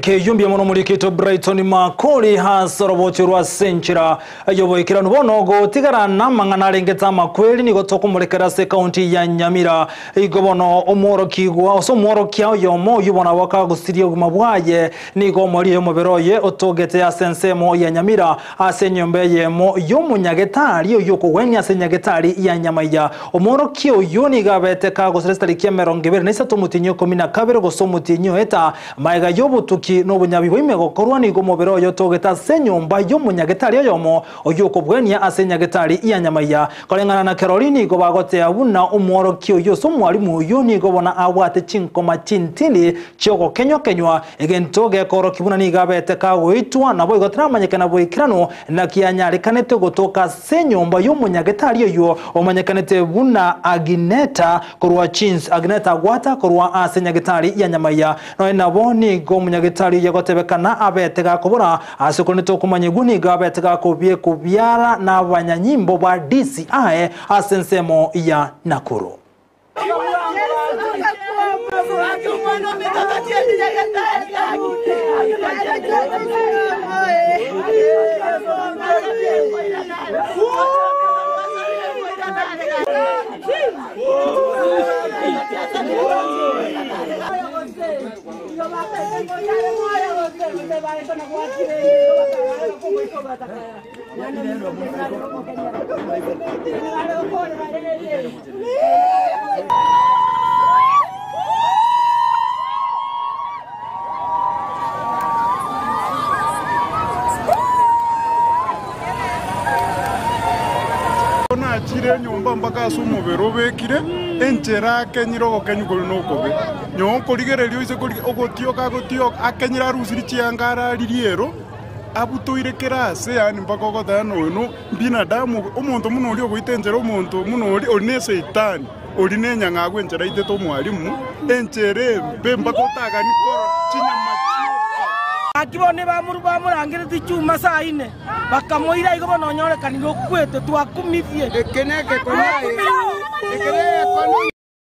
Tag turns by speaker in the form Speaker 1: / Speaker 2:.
Speaker 1: Kiyumbi mono murikito Brighton makori hasorobocho rwa senchira yoboikira nubono go tigarana mangana rengeta makweli ni gotoko murekera se county ya Nyamira igobono omoro kigwa so moro kya yomo yubona waka gusirio gumabwaye ni go muri yo muberoye otogete ya sensemo ya Nyamira asenyombe yemo yomunyagetari yo kugwenya asenyagetari ya Nyamaya omoro kyo yoni gabete ka gusrestari kemerongebe nesa tumutinyo 12 gosomutinyo eta maiga yobutuki n'obunyabibo imego korwa ni gomobero yo togeta senyomba yo munyagetari yomo oyuko bwenya asenyagetari ya Nyamaya kolengana na Caroline go bagote abuna omoro kyo yo so mwalimu yo ni gobona awate chinkoma chintili choko kenywa egentoge koro kibuna ni gabete ka goitwa nabo igotramanyekana boikirano na kianyari kanete gotoka senyomba yo munyagetari yo omanyekanete buna Agneta korwa chins Agneta gwata korwa asenyagetari ya Nyamaya no naboni go munyagetari yagotebekana abetega kubura asikonito kumanyiguni gabetega kubye kubyara na banyanyimbo ba DCI asensemo ya Nakuru.
Speaker 2: Chire nyomba mpaka sumo berobekire enchera kenyiro kenyuko nokobe nyonko ligerelio ise koli ogotio akenyira rusiri chiangara liriero abutoire kerase yani mpaka ogotano no binadamu omuntu muno oli ogoitenjera omuntu muno oli one seitani oli nenyanga gwenchera ite to mwalimu enchere mbe mpaka otagani koro chinyama
Speaker 3: akibone bamurangire tichuma saa 4 bakamoira igo bononyore kaniro kwete twakumithie ekeneke konae